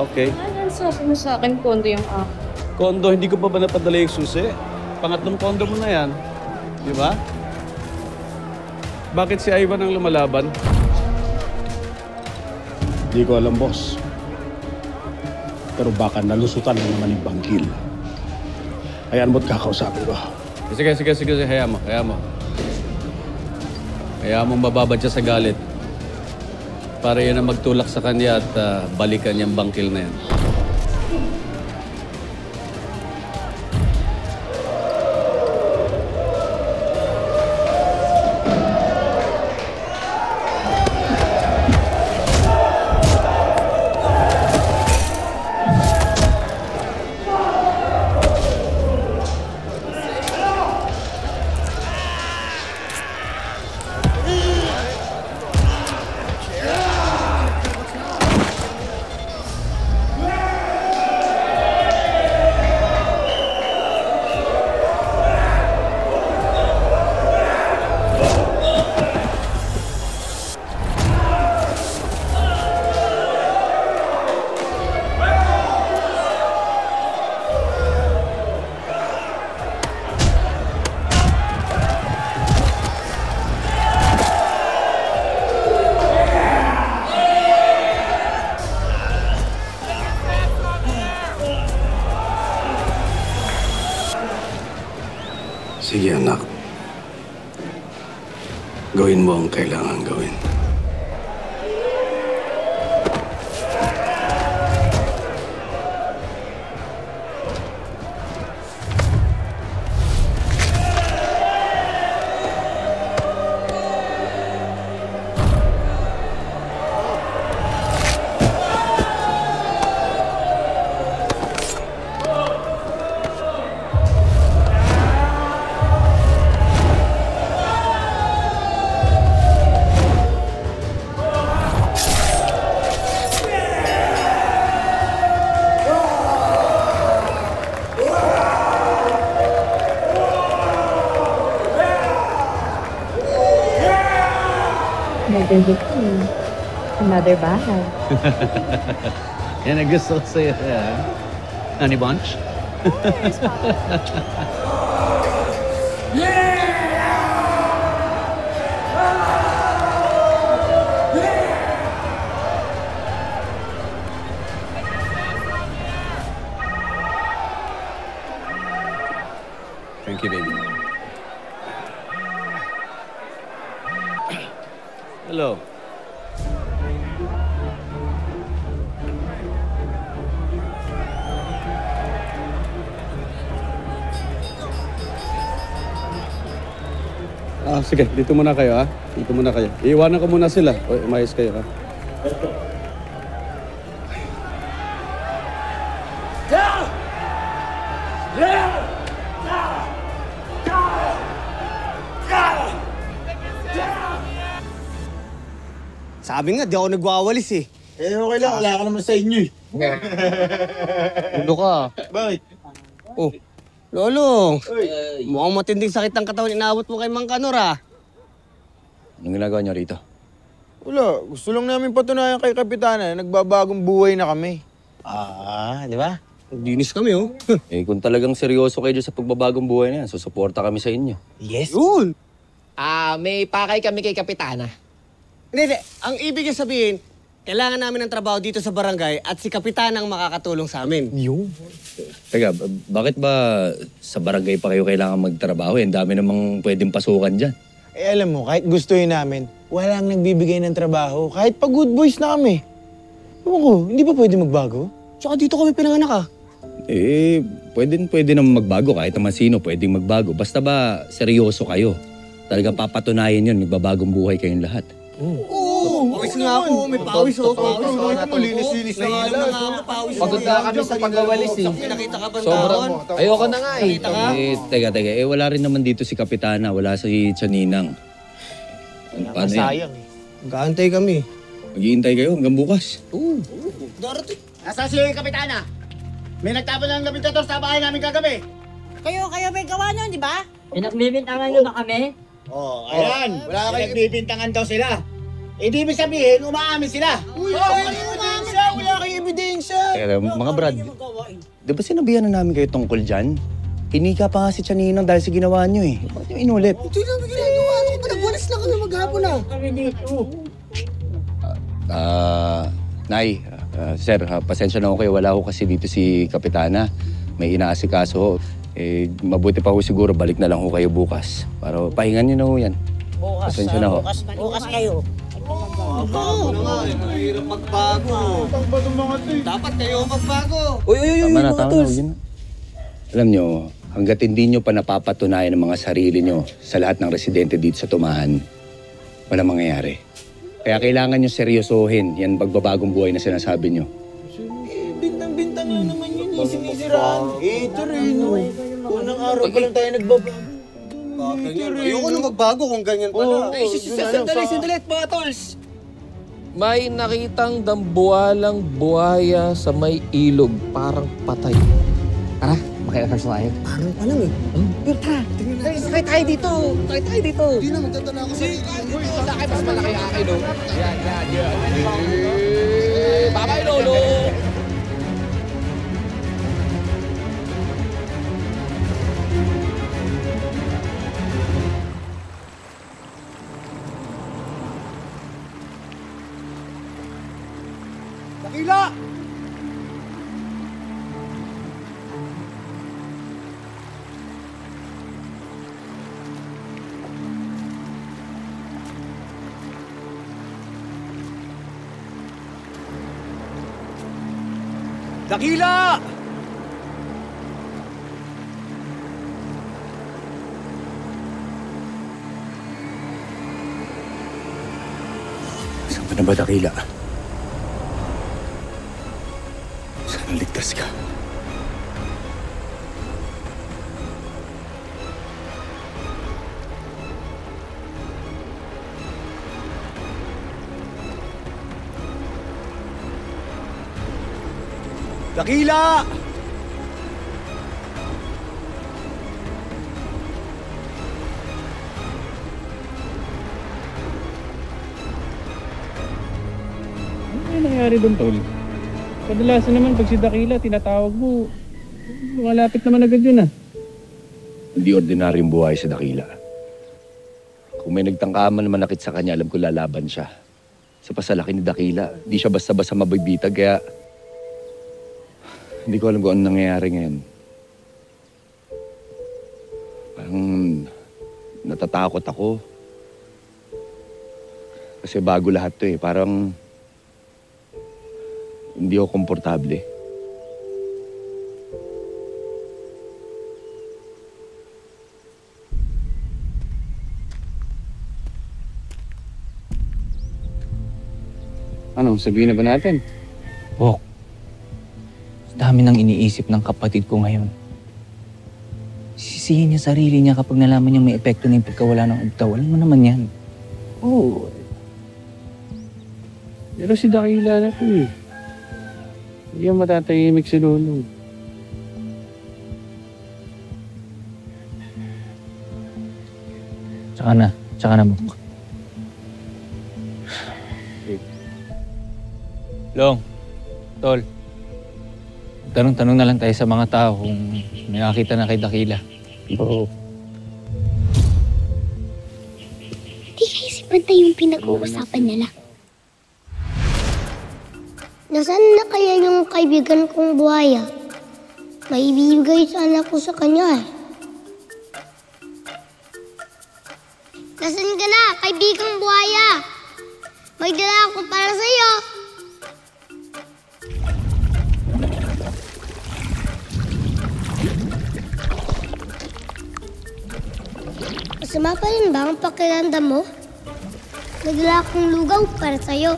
Okay. Ano sabi mo sa akin, kondo yung Kondo, hindi ko pa ba napadala yung susi? Pangatlong kondo mo na yan. Di ba? Bakit si Ivan ang lumalaban? Hindi ko alam, boss. Pero baka nalusutan na naman yung bangkil. Hayaan mo't kakausapin ko. Sige, hayaan mo. Hayaan mong mababad siya sa galit. Para yan ang magtulak sa kanya at balikan niyang bangkil na yan. Sige, anak. Gawin mo ang kailangan gawin. Another victim. Another bahay. Yan ang gusto ko sa'yo. Honey Bunch? Thank you, baby. Hello. Sige. Dito muna kayo, ha? Dito muna kayo. Iiwanan ko muna sila. O, umayos kayo, ha? Sabi nga, di ako nagwawalis eh. Eh, okay lang. Wala ka naman sa inyo eh. Ulo ka. Bakit? Oh, Lolo, Uy. mukhang matinding sakit ng katawan inaabot mo kay Mang Kanor ah. Anong ginagawa niyo rito? Wala. Gusto lang namin patunayan kay Kapitana na nagbabagong buhay na kami. Di ba? Dinis kami oh. Kung talagang seryoso kayo dyan sa pagbabagong buhay na yan, susuporta kami sa inyo. Yes. Yun. May pakay kami kay Kapitana. Hindi. Ang ibig niya sabihin, kailangan namin ng trabaho dito sa barangay at si Kapitan ang makakatulong sa amin. Teka, bakit ba sa barangay pa kayo kailangan magtrabaho? Ang dami namang pwedeng pasukan dyan. Eh, alam mo, kahit gustuhin namin, walang nagbibigay ng trabaho. Kahit pa good boys na kami. Ewan ko, hindi ba pwede magbago? Tsaka dito kami pinanganak ah. Pwede naman magbago. Kahit naman sino pwedeng magbago. Basta ba seryoso kayo? Talagang papatunayan yun, magbabagong buhay kayong lahat. Oo, pawis nga ako. May pawis oh. Pawis oh. Linis-linis na Nahilang na nga ako, pawis. Pagod na kami sa pagwawalis eh. Nakita ka ba Sobrang ayoko na nga eh. Nakita ka? Teka. Wala rin naman dito si Kapitana. Wala si Tiyaninang. Paano yan? Sayang eh. Magkaantay kami. Maghihintay kayo hanggang bukas. Darating. Nasaan si Kapitana? May nagtapon ng gabintator sa bahay namin kagabi. Kayo may gawa nun, di ba? Pinagbibintangan nyo ba kami? Ayan. Wala kayo nagbibintangan daw sila. Eh, di ibig sabihin, umaamin sila. Uy, umamin siya. Wala kayong ebidensya. Mga Brad, di ba sinabihan na namin kayo tungkol dyan? Hinika pa nga si Tiyaninang dahil sa ginawa nyo eh. Bakit nyo inulit? Hindi namin ginagawa. Nagwalas lang kami maghapon na. Nay, sir, pasensya na ako kayo. Wala ko kasi dito si Kapitana. May inaasikaso ho. Mabuti pa ho siguro balik na lang ho kayo bukas. Para pahingan nyo na ho yan. Bukas, Pasensya na ho. bukas kayo. Bago na nga. Mahirap magbago. Dapat kayo magbago. Tama na, yun. Alam nyo, hanggat hindi nyo pa napapatunayan ang mga sarili nyo sa lahat ng residente dito sa Tumahan, walang mangyayari. Kaya kailangan nyo seryosohin yan pagbabagong buhay na sinasabi nyo. Bintang-bintang lang naman yun. Sinisiraan. Ito rin. Unang araw pa lang tayo nagbabago. Ayoko na magbago kung ganyan pala. Sandali, mga tols. May nakitang dambuhalang buhaya sa may ilog, parang patay. Tara, makiakas tayo. Parang pa lang eh. Pero tara, sakay tayo dito. Hindi na, magtatala ako sa Sa akin, mas malaki ang akin, no? Yan. Bye-bye, Lolo! Dakila! Dakila! Saan ka na ba, Dakila? Sana ligtas ka. Dakila! Ano nangyari doon, Tol? Kadalasan naman pag si Dakila, tinatawag mo, lumalapit naman agad yun ah. Hindi ordinaryong buhay sa Dakila. Kung may nagtangkaman na manakit sa kanya, alam ko lalaban siya. Sa pasalaki ni Dakila, di siya basta-basta mabibitag, kaya hindi ko alam kung ano nangyayari ngayon. Parang natatakot ako. Kasi bago lahat to eh. Parang hindi ako komportable. Ano, sabihin na ba natin? Bok, dami nang iniisip ng kapatid ko ngayon. Sisihin niya sarili niya kapag nalaman niya may epekto na yung pagkawala ng ugtaw. Alam mo naman yan. Oo. Pero si Dakila na to eh. Hindi yan matatahimik si Lolo. Tsaka na, Bok. Long, Tol, tanong-tanong na lang tayo sa mga tao kung may nakakita na kay Dakila. Oo. Di kayo si Pantay yung pinag-uusapan nila. Nasaan na kaya yung kaibigan kong buhaya? May ibibigay sana ko sa kanya eh. Nasaan ka na, kaibigang buhaya? May dala ako para sa'yo. Masama pa rin ba ang pakiramdam mo? Nagdala akong lugaw para sa'yo.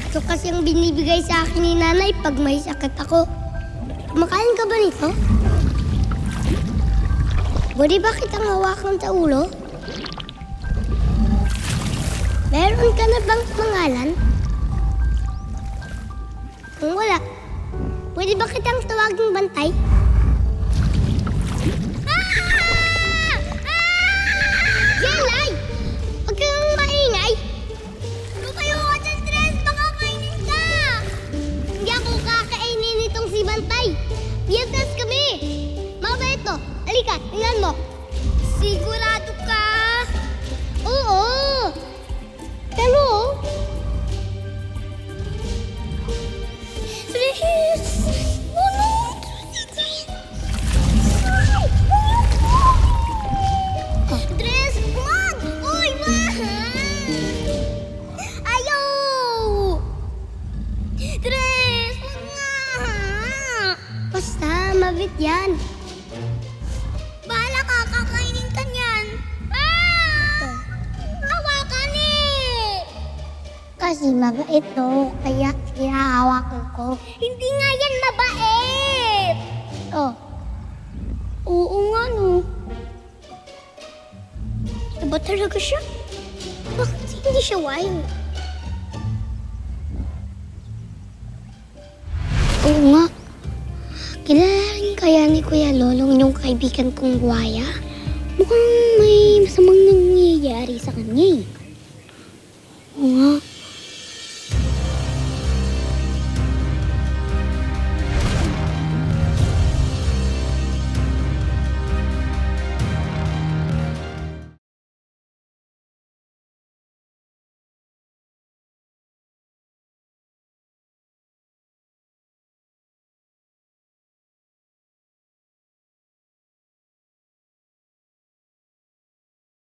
Ito kasi ang binibigay sa akin ni nanay pag may sakit ako. Kumakain ka ba nito? Pwede ba kitang hawakan sa ulo? Meron ka na bang pangalan? Kung wala, pwede ba kitang tawaging Bantay? Jelay! Huwag kang maingay! Lumayo ka dyan, Tres! Baka kainin ka! yan. Bahala ka, kakainin ka niyan. Ah! Hawakan eh! Kasi mabait to, kaya hinahawakan ko. Hindi nga yan mabait! Oh. Oo nga no. Iba talaga siya? Bakit hindi siya wild? Oo nga. Kilala rin kaya ni Kuya Lolong yung kaibigan kong buhaya? Mukhang may masamang